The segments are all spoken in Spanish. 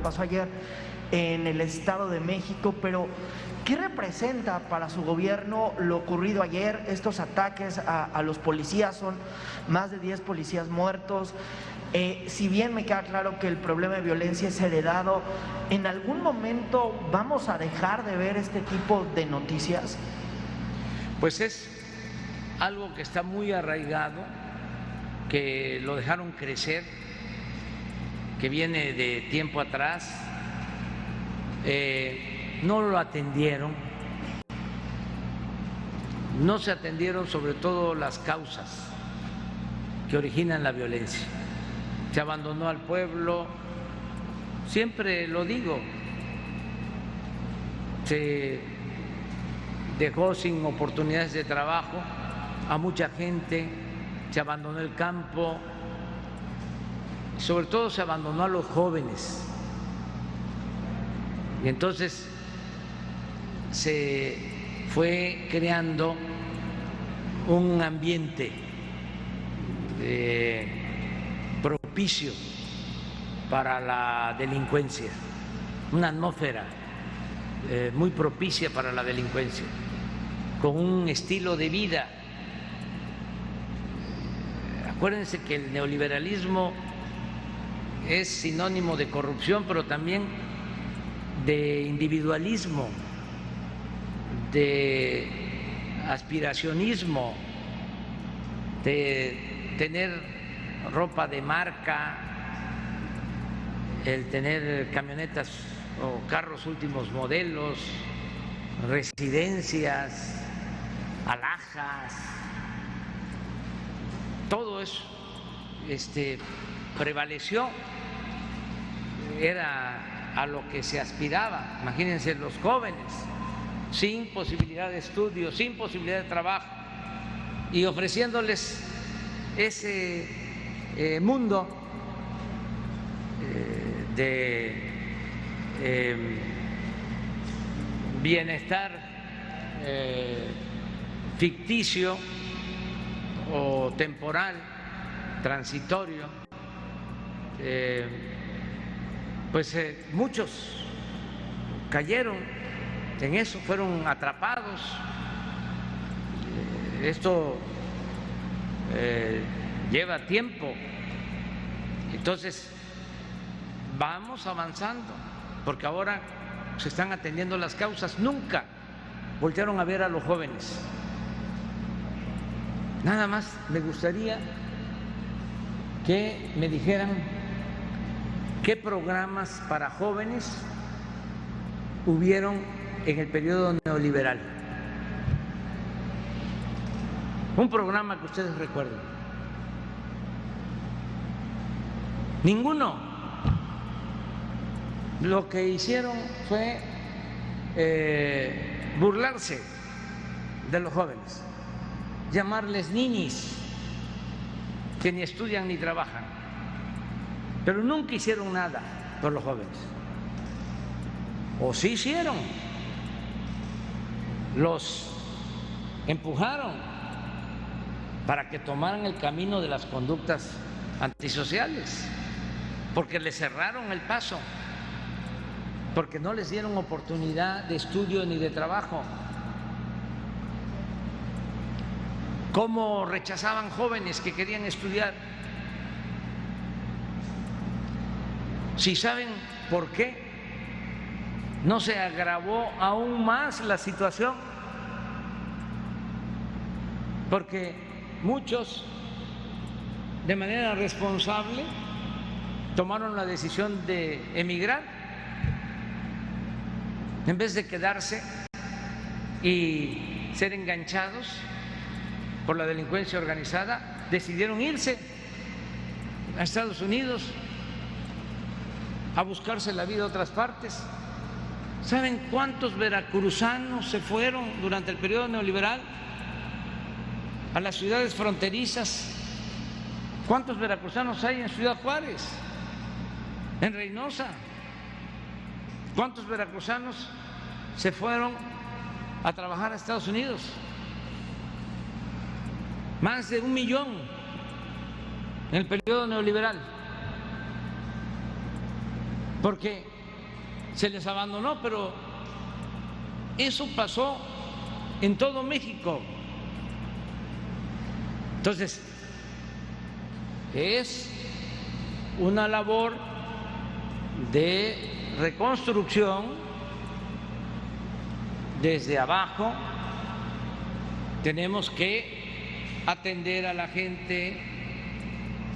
pasó ayer en el Estado de México, pero ¿qué representa para su gobierno lo ocurrido ayer? Estos ataques a los policías, son más de 10 policías muertos. Si bien me queda claro que el problema de violencia es heredado, ¿en algún momento vamos a dejar de ver este tipo de noticias? Pues es algo que está muy arraigado, que lo dejaron crecer, que viene de tiempo atrás. No lo atendieron, no se atendieron sobre todo las causas que originan la violencia. Se abandonó al pueblo, siempre lo digo, se dejó sin oportunidades de trabajo a mucha gente, se abandonó el campo, sobre todo se abandonó a los jóvenes. Y entonces se fue creando un ambiente propicio para la delincuencia, una atmósfera muy propicia para la delincuencia, con un estilo de vida. Acuérdense que el neoliberalismo es sinónimo de corrupción, pero también de individualismo, de aspiracionismo, de tener ropa de marca, el tener camionetas o carros últimos modelos, residencias, alhajas, todo eso prevaleció, era a lo que se aspiraba. Imagínense los jóvenes sin posibilidad de estudio, sin posibilidad de trabajo, y ofreciéndoles ese mundo de bienestar ficticio o temporal, transitorio. Pues muchos cayeron en eso, fueron atrapados. Esto lleva tiempo. Entonces vamos avanzando, porque ahora se están atendiendo las causas. Nunca voltearon a ver a los jóvenes. Nada más me gustaría que me dijeran ¿qué programas para jóvenes hubieron en el periodo neoliberal? Un programa que ustedes recuerden. Ninguno. Lo que hicieron fue burlarse de los jóvenes, llamarles ninis, que ni estudian ni trabajan. Pero nunca hicieron nada por los jóvenes. ¿O sí hicieron? Los empujaron para que tomaran el camino de las conductas antisociales, porque les cerraron el paso, porque no les dieron oportunidad de estudio ni de trabajo. ¿Cómo rechazaban jóvenes que querían estudiar? Si saben por qué no se agravó aún más la situación, porque muchos de manera responsable tomaron la decisión de emigrar en vez de quedarse y ser enganchados por la delincuencia organizada. Decidieron irse a Estados Unidos a buscarse la vida a otras partes. ¿Saben cuántos veracruzanos se fueron durante el periodo neoliberal a las ciudades fronterizas? ¿Cuántos veracruzanos hay en Ciudad Juárez, en Reynosa? ¿Cuántos veracruzanos se fueron a trabajar a Estados Unidos? Más de 1 millón en el periodo neoliberal. Porque se les abandonó, pero eso pasó en todo México. Entonces, es una labor de reconstrucción desde abajo. Tenemos que atender a la gente,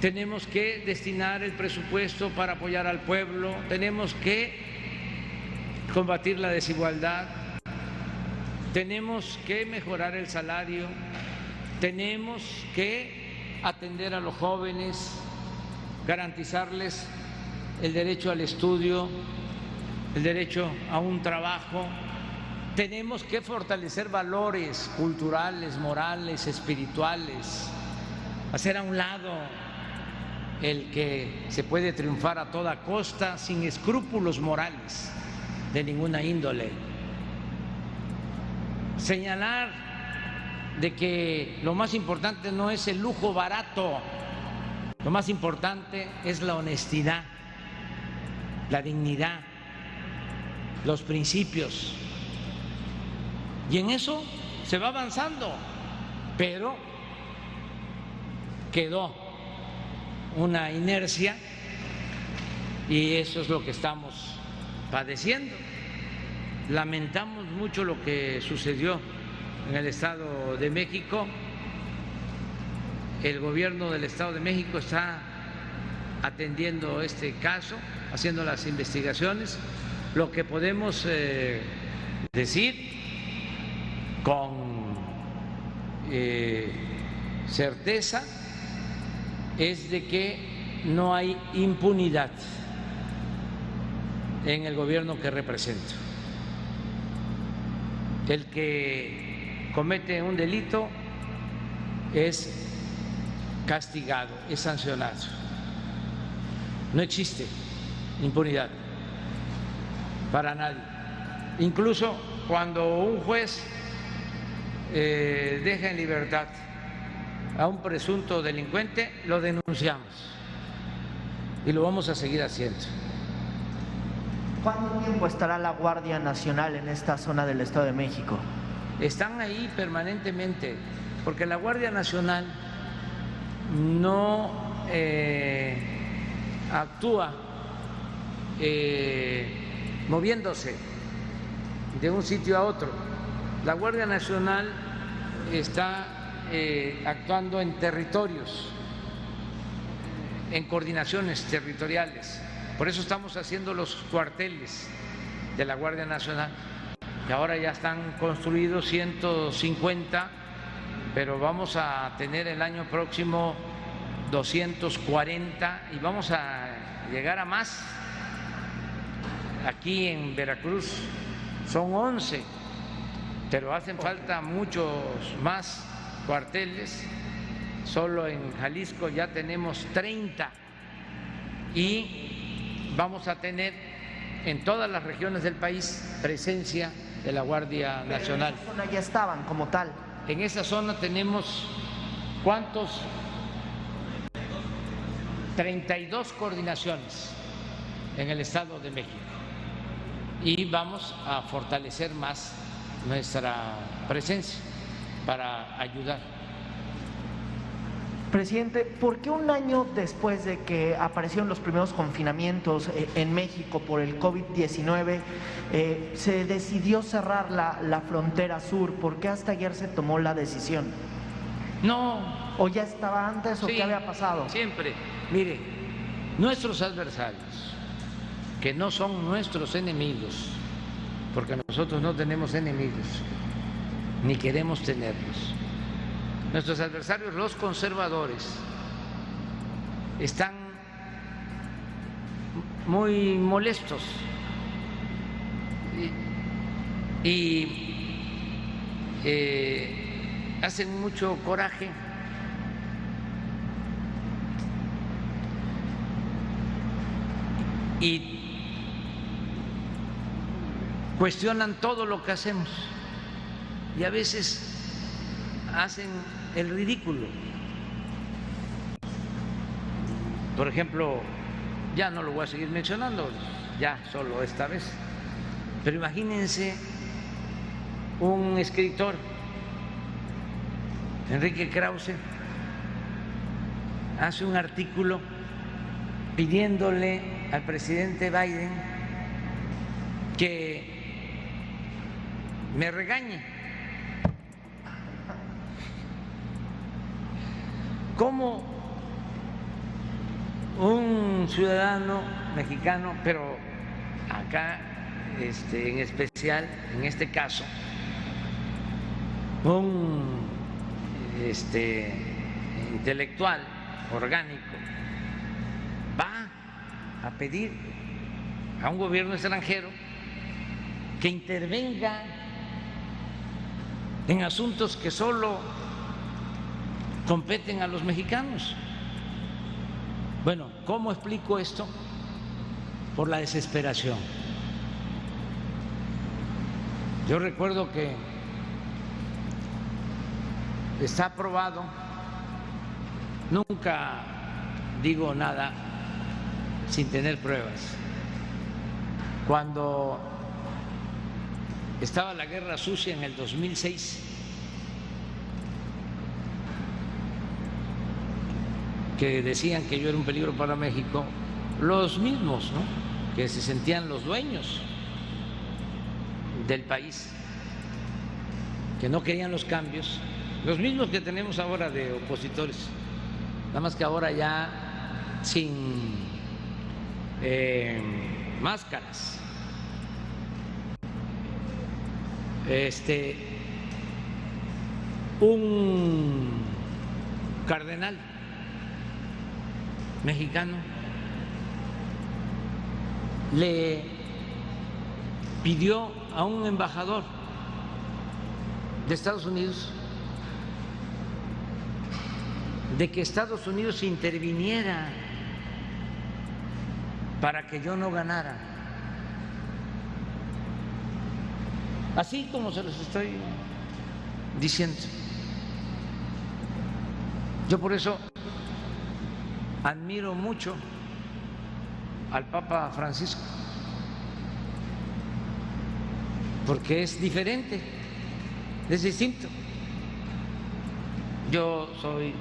tenemos que destinar el presupuesto para apoyar al pueblo, tenemos que combatir la desigualdad, tenemos que mejorar el salario, tenemos que atender a los jóvenes, garantizarles el derecho al estudio, el derecho a un trabajo. Tenemos que fortalecer valores culturales, morales, espirituales, hacer a un lado el que se puede triunfar a toda costa sin escrúpulos morales de ninguna índole. Señalar de que lo más importante no es el lujo barato, lo más importante es la honestidad, la dignidad, los principios. Y en eso se va avanzando, pero quedó una inercia y eso es lo que estamos padeciendo. Lamentamos mucho lo que sucedió en el Estado de México. El gobierno del Estado de México está atendiendo este caso, haciendo las investigaciones. Lo que podemos decir con certeza es de que no hay impunidad en el gobierno que represento. El que comete un delito es castigado, es sancionado. No existe impunidad para nadie. Incluso cuando un juez deja en libertad a un presunto delincuente, lo denunciamos y lo vamos a seguir haciendo. ¿Cuánto tiempo estará la Guardia Nacional en esta zona del Estado de México? Están ahí permanentemente, porque la Guardia Nacional no actúa moviéndose de un sitio a otro. La Guardia Nacional está actuando en territorios, en coordinaciones territoriales. Por eso estamos haciendo los cuarteles de la Guardia Nacional, que ahora ya están construidos 150, pero vamos a tener el año próximo 240 y vamos a llegar a más. Aquí en Veracruz son 11, pero hacen falta muchos más cuarteles. Solo en Jalisco ya tenemos 30 y vamos a tener en todas las regiones del país presencia de la Guardia Nacional. ¿En esa zona ya estaban como tal? En esa zona tenemos, ¿cuántos? 32 coordinaciones en el Estado de México y vamos a fortalecer más nuestra presencia para ayudar. Presidente, ¿por qué un año después de que aparecieron los primeros confinamientos en México por el COVID-19 se decidió cerrar la frontera sur? ¿Por qué hasta ayer se tomó la decisión? No. ¿O ya estaba antes o qué había pasado? Siempre. Mire, nuestros adversarios, que no son nuestros enemigos, porque nosotros no tenemos enemigos, ni queremos tenerlos. Nuestros adversarios, los conservadores, están muy molestos y hacen mucho coraje. Y cuestionan todo lo que hacemos y a veces hacen el ridículo. Por ejemplo, ya no lo voy a seguir mencionando, ya solo esta vez. Pero imagínense un escritor, Enrique Krause, hace un artículo pidiéndole al presidente Biden que me regañe. ¿Cómo un ciudadano mexicano, pero acá en especial, en este caso, un intelectual orgánico, va a pedir a un gobierno extranjero que intervenga en asuntos que solo competen a los mexicanos? Bueno, ¿cómo explico esto? Por la desesperación. Yo recuerdo que está aprobado, nunca digo nada sin tener pruebas. Cuando estaba la guerra sucia en el 2006, que decían que yo era un peligro para México, los mismos, ¿no?, que se sentían los dueños del país, que no querían los cambios, los mismos que tenemos ahora de opositores, nada más que ahora ya sin máscaras. Un cardenal mexicano le pidió a un embajador de Estados Unidos de que Estados Unidos interviniera para que yo no ganara. Así como se los estoy diciendo. Yo por eso admiro mucho al Papa Francisco, porque es diferente, es distinto. Yo soy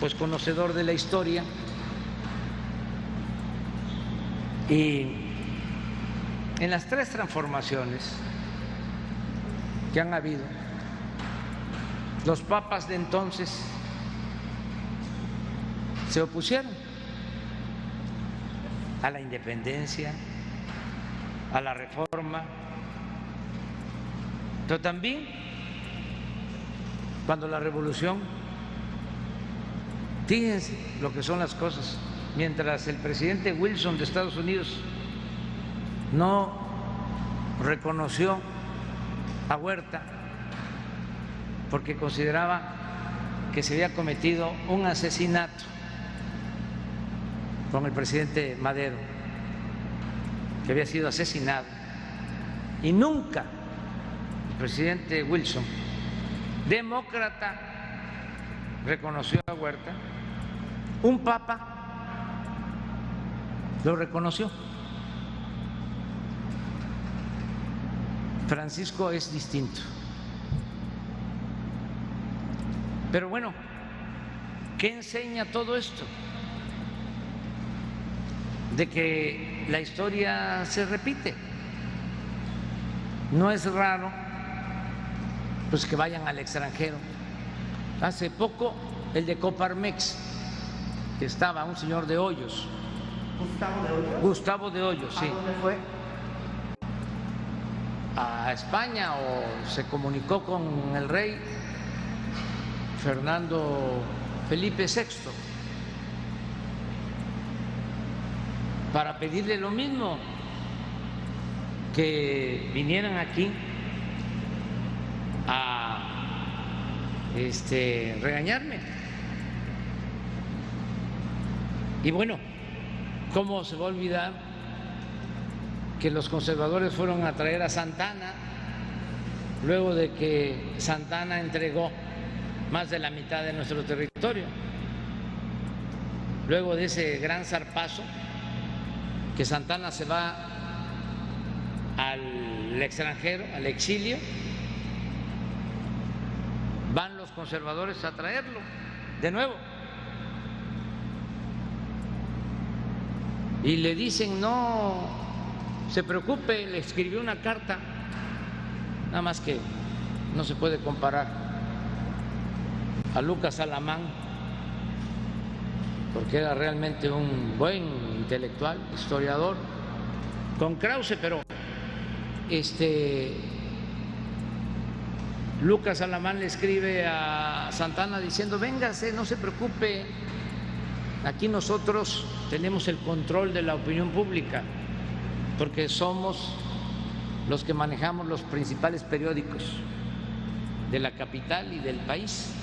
pues conocedor de la historia y en las tres transformaciones que han habido, los papas de entonces se opusieron a la independencia, a la reforma, pero también cuando la revolución, fíjense lo que son las cosas, mientras el presidente Wilson de Estados Unidos no reconoció a Huerta porque consideraba que se había cometido un asesinato con el presidente Madero, que había sido asesinado, y nunca el presidente Wilson, demócrata, reconoció a Huerta, un papa lo reconoció. Francisco es distinto. Pero bueno, ¿qué enseña todo esto? De que la historia se repite. No es raro pues que vayan al extranjero. Hace poco el de Coparmex, que estaba un señor de Hoyos. ¿Gustavo de Hoyos? Gustavo de Hoyos, sí. ¿A dónde fue? A España, o se comunicó con el rey Fernando Felipe VI para pedirle lo mismo, que vinieran aquí a regañarme. Y bueno, ¿cómo se va a olvidar que los conservadores fueron a traer a Santana luego de que Santana entregó más de la mitad de nuestro territorio, luego de ese gran zarpazo que Santana se va al extranjero, al exilio, van los conservadores a traerlo de nuevo y le dicen no se preocupe, le escribió una carta, nada más que no se puede comparar a Lucas Alamán porque era realmente un buen intelectual, historiador, con Krause, pero Lucas Alamán le escribe a Santana diciendo véngase, no se preocupe, aquí nosotros tenemos el control de la opinión pública porque somos los que manejamos los principales periódicos de la capital y del país.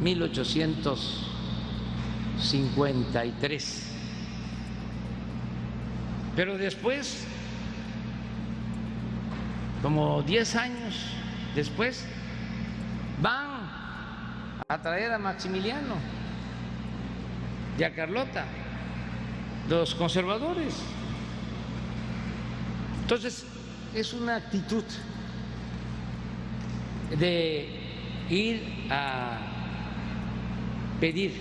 1853. Pero después, como 10 años después, van a traer a Maximiliano y a Carlota, los conservadores. Entonces, es una actitud de ir a pedir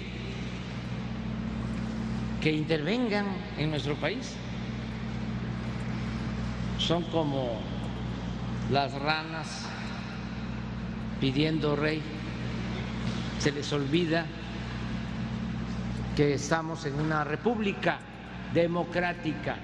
que intervengan en nuestro país. Son como las ranas pidiendo rey. Se les olvida que estamos en una república democrática.